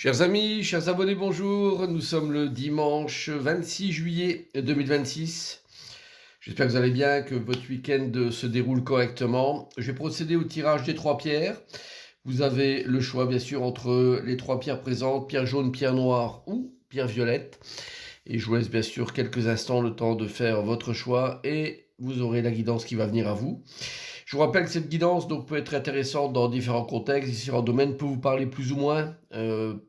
Chers amis, chers abonnés, bonjour. Nous sommes le dimanche 26 juillet 2026. J'espère que vous allez bien, que votre week-end se déroule correctement. Je vais procéder au tirage des trois pierres. Vous avez le choix, bien sûr, entre les trois pierres présentes, pierre jaune, pierre noire ou pierre violette. Et je vous laisse, bien sûr, quelques instants le temps de faire votre choix et vous aurez la guidance qui va venir à vous. Je vous rappelle que cette guidance peut être intéressante dans différents contextes, différents domaines, peut vous parler plus ou moins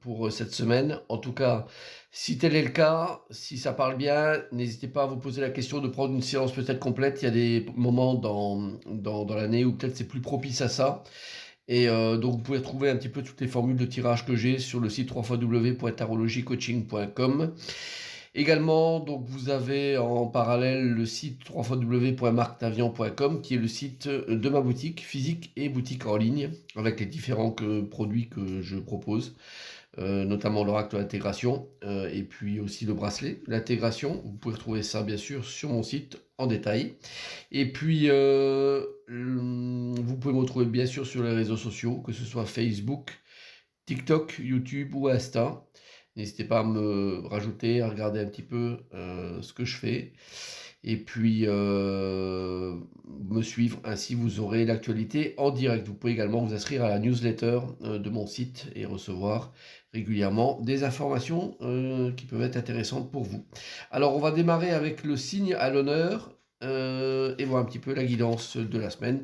pour cette semaine. En tout cas, si tel est le cas, si ça parle bien, n'hésitez pas à vous poser la question de prendre une séance peut-être complète. Il y a des moments dans l'année où peut-être c'est plus propice à ça. Et donc vous pouvez trouver un petit peu toutes les formules de tirage que j'ai sur le site www.tarologycoaching.com. Également, donc vous avez en parallèle le site www.marctavian.com qui est le site de ma boutique physique et boutique en ligne avec les différents produits que je propose, notamment l'oracle de l'intégration et puis aussi le bracelet, l'intégration. Vous pouvez retrouver ça bien sûr sur mon site en détail. Et puis vous pouvez me retrouver bien sûr sur les réseaux sociaux, que ce soit Facebook, TikTok, YouTube ou Insta. N'hésitez pas à me rajouter, à regarder un petit peu ce que je fais. Et puis, me suivre. Ainsi, vous aurez l'actualité en direct. Vous pouvez également vous inscrire à la newsletter de mon site et recevoir régulièrement des informations qui peuvent être intéressantes pour vous. Alors, on va démarrer avec le signe à l'honneur et voir un petit peu la guidance de la semaine.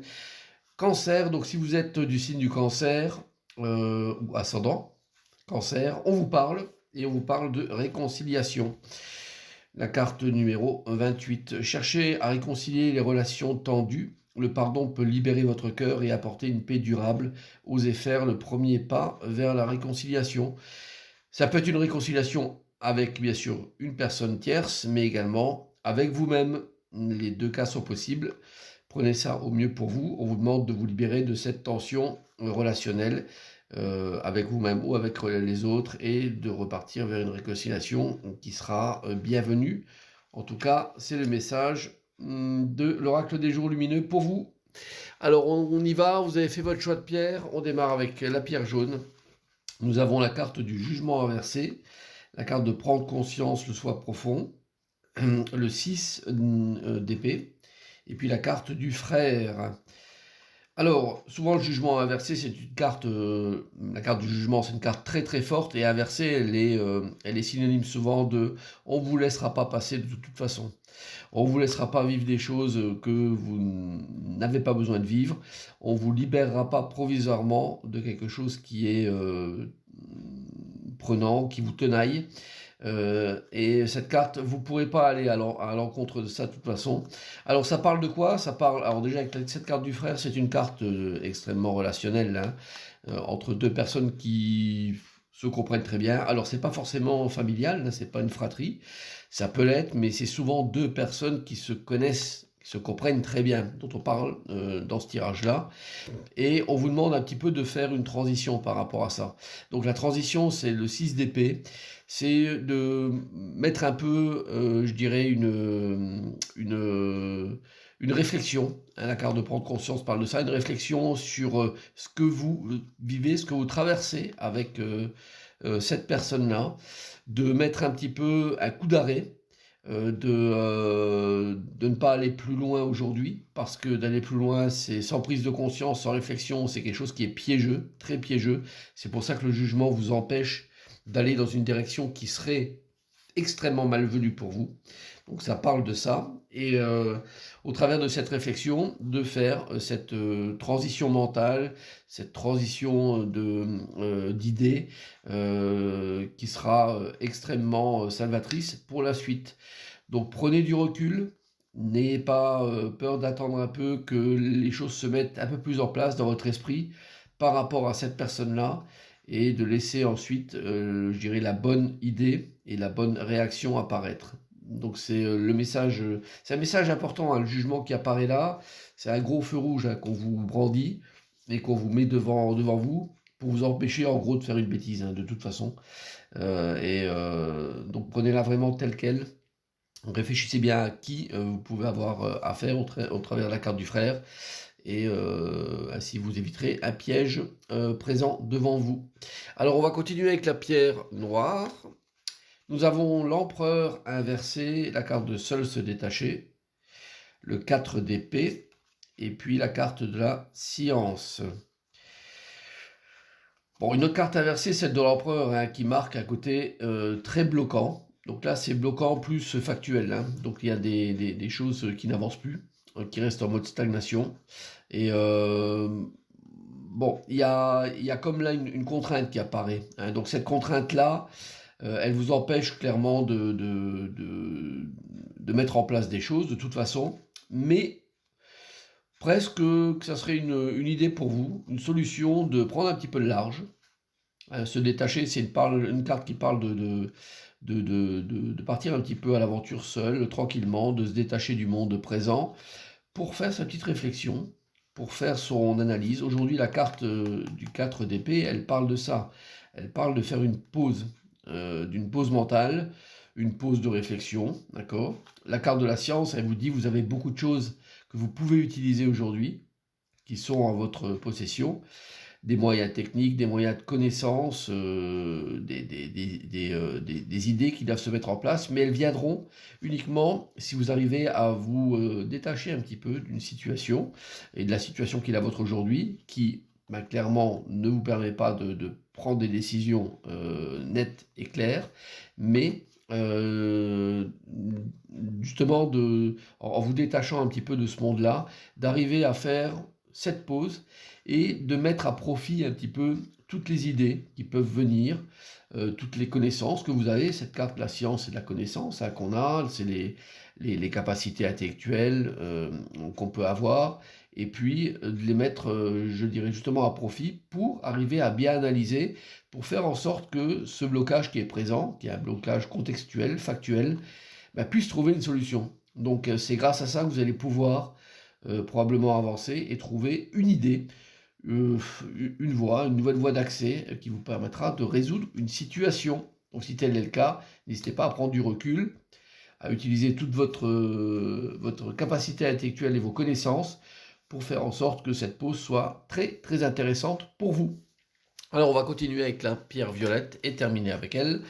Cancer, donc si vous êtes du signe du cancer ou ascendant, cancer, on vous parle et on vous parle de réconciliation. La carte numéro 28. Cherchez à réconcilier les relations tendues. Le pardon peut libérer votre cœur et apporter une paix durable. Osez faire le premier pas vers la réconciliation. Ça peut être une réconciliation avec, bien sûr, une personne tierce, mais également avec vous-même. Les deux cas sont possibles. Prenez ça au mieux pour vous. On vous demande de vous libérer de cette tension relationnelle avec vous-même ou avec les autres et de repartir vers une réconciliation qui sera bienvenue. En tout cas, c'est le message de l'oracle des jours lumineux pour vous. Alors, on y va. Vous avez fait votre choix de pierre. On démarre avec la pierre jaune. Nous avons la carte du jugement inversé, la carte de prendre conscience, le soi profond, le 6 d'épée, et puis la carte du frère. Alors, souvent le jugement inversé, c'est une carte, la carte du jugement, c'est une carte très très forte, et inversée, elle est synonyme souvent de on ne vous laissera pas passer de toute façon. On ne vous laissera pas vivre des choses que vous n'avez pas besoin de vivre. On ne vous libérera pas provisoirement de quelque chose qui est prenant, qui vous tenaille. Et cette carte, vous ne pourrez pas aller à l'encontre de ça de toute façon. Alors ça parle de quoi? Ça parle, alors déjà avec cette carte du frère, c'est une carte extrêmement relationnelle, hein, entre deux personnes qui se comprennent très bien. Alors c'est pas forcément familial, hein, c'est pas une fratrie, ça peut l'être, mais c'est souvent deux personnes qui se connaissent, qui se comprennent très bien, dont on parle dans ce tirage-là. Et on vous demande un petit peu de faire une transition par rapport à ça. Donc la transition, c'est le 6 d'épée. C'est de mettre un peu, je dirais, une réflexion. Hein, la carte de prendre conscience parle de ça, une réflexion sur ce que vous vivez, ce que vous traversez avec cette personne-là. De mettre un petit peu un coup d'arrêt de ne pas aller plus loin aujourd'hui, parce que d'aller plus loin, c'est sans prise de conscience, sans réflexion, c'est quelque chose qui est piégeux, très piégeux. C'est pour ça que le jugement vous empêche d'aller dans une direction qui serait extrêmement malvenue pour vous. Donc ça parle de ça, et au travers de cette réflexion, de faire cette transition mentale, cette transition d'idées qui sera extrêmement salvatrice pour la suite. Donc prenez du recul, n'ayez pas peur d'attendre un peu que les choses se mettent un peu plus en place dans votre esprit par rapport à cette personne-là, et de laisser ensuite, je dirais, la bonne idée et la bonne réaction apparaître. Donc c'est le message, c'est un message important, hein, le jugement qui apparaît là, c'est un gros feu rouge, hein, qu'on vous brandit et qu'on vous met devant vous pour vous empêcher en gros de faire une bêtise, hein, de toute façon. Donc prenez-la vraiment telle quelle. Réfléchissez bien à qui vous pouvez avoir affaire au travers de la carte du frère. et ainsi vous éviterez un piège présent devant vous. Alors on va continuer avec la pierre noire. Nous avons l'empereur inversé, la carte de seul se détacher, le 4 d'épée, et puis la carte de la science. Bon, une autre carte inversée, celle de l'empereur, hein, qui marque un côté très bloquant. Donc là, c'est bloquant plus factuel, hein. Donc il y a des choses qui n'avancent plus, qui restent en mode stagnation. Et bon, il y a comme là une contrainte qui apparaît, hein. Donc cette contrainte-là, elle vous empêche clairement de mettre en place des choses de toute façon, mais presque que ça serait une idée pour vous, une solution de prendre un petit peu de large. Se détacher, c'est une carte qui parle de partir un petit peu à l'aventure seul, tranquillement, de se détacher du monde présent pour faire sa petite réflexion, pour faire son analyse. Aujourd'hui, la carte du 4 d'épée, elle parle de ça. Elle parle de faire une pause, d'une pause mentale, une pause de réflexion, d'accord? La carte de la science, elle vous dit vous avez beaucoup de choses que vous pouvez utiliser aujourd'hui, qui sont en votre possession, des moyens techniques, des moyens de connaissance, des idées qui doivent se mettre en place, mais elles viendront uniquement si vous arrivez à vous détacher un petit peu d'une situation, et de la situation qui est la vôtre aujourd'hui, qui clairement ne vous permet pas de prendre des décisions nettes et claires, mais justement en vous détachant un petit peu de ce monde-là, d'arriver à faire cette pause et de mettre à profit un petit peu toutes les idées qui peuvent venir, toutes les connaissances que vous avez. Cette carte, la science et de la connaissance, hein, qu'on a, c'est les capacités intellectuelles qu'on peut avoir, et puis de les mettre, je dirais justement, à profit pour arriver à bien analyser, pour faire en sorte que ce blocage qui est présent, qui est un blocage contextuel, factuel, puisse trouver une solution. Donc c'est grâce à ça que vous allez pouvoir probablement avancer et trouver une idée, une voie, une nouvelle voie d'accès qui vous permettra de résoudre une situation. Donc si tel est le cas, n'hésitez pas à prendre du recul, à utiliser toute votre capacité intellectuelle et vos connaissances pour faire en sorte que cette pause soit très très intéressante pour vous. Alors on va continuer avec la pierre violette et terminer avec elle.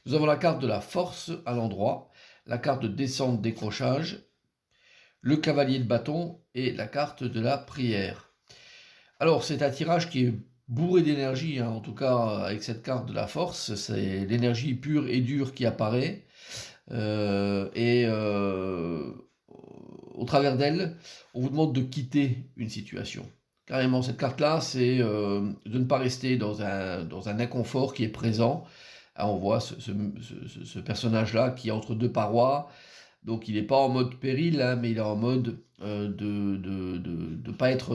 Nous avons la carte de la force à l'endroit, la carte de descente décrochage, le cavalier de bâton et la carte de la prière. Alors c'est un tirage qui est bourré d'énergie, hein, en tout cas avec cette carte de la force, c'est l'énergie pure et dure qui apparaît, au travers d'elle, on vous demande de quitter une situation. Carrément, cette carte-là, c'est de ne pas rester dans un inconfort qui est présent. Alors, on voit ce personnage-là qui est entre deux parois. Donc il n'est pas en mode péril, hein, mais il est en mode de pas être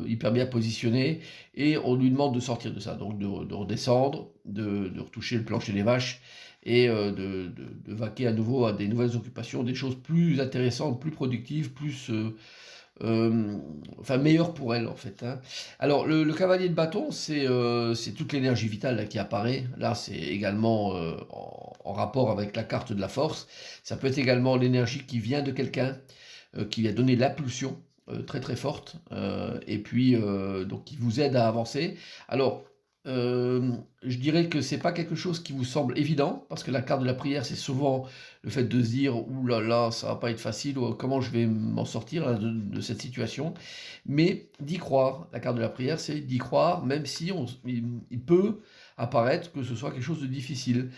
hyper bien positionné, et on lui demande de sortir de ça, donc de redescendre, de retoucher le plancher des vaches, et de vaquer à nouveau à des nouvelles occupations, des choses plus intéressantes, plus productives, plus enfin meilleures pour elle en fait, hein. Alors le cavalier de bâton, c'est toute l'énergie vitale là, qui apparaît. Là c'est également en rapport avec la carte de la force. Ça peut être également l'énergie qui vient de quelqu'un, qui a donné l'impulsion très très forte, et puis donc qui vous aide à avancer. Alors je dirais que c'est pas quelque chose qui vous semble évident, parce que la carte de la prière, c'est souvent le fait de se dire ouh là là, ça va pas être facile, ou comment je vais m'en sortir là, de cette situation. Mais d'y croire, la carte de la prière, c'est d'y croire, même si il peut apparaître que ce soit quelque chose de difficile.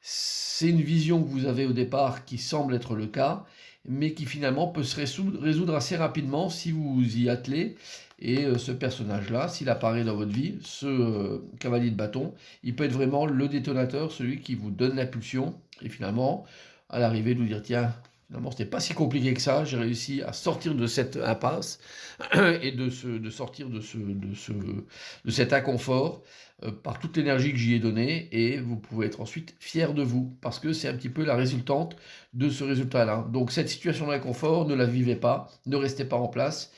C'est une vision que vous avez au départ qui semble être le cas, mais qui finalement peut se résoudre assez rapidement si vous vous y attelez. Et ce personnage-là, s'il apparaît dans votre vie, ce cavalier de bâton, il peut être vraiment le détonateur, celui qui vous donne l'impulsion, et finalement, à l'arrivée, de vous dire, tiens, finalement, c'était pas si compliqué que ça, j'ai réussi à sortir de cette impasse, et de sortir de cet inconfort, par toute l'énergie que j'y ai donnée, et vous pouvez être ensuite fier de vous, parce que c'est un petit peu la résultante de ce résultat-là. Donc cette situation d'inconfort, ne la vivez pas, ne restez pas en place,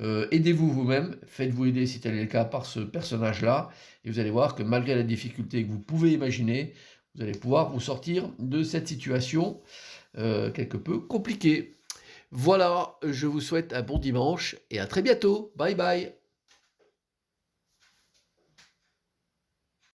aidez-vous vous-même, faites-vous aider si tel est le cas par ce personnage-là, et vous allez voir que malgré la difficulté que vous pouvez imaginer, vous allez pouvoir vous sortir de cette situation quelque peu compliquée. Voilà, je vous souhaite un bon dimanche et à très bientôt. Bye bye.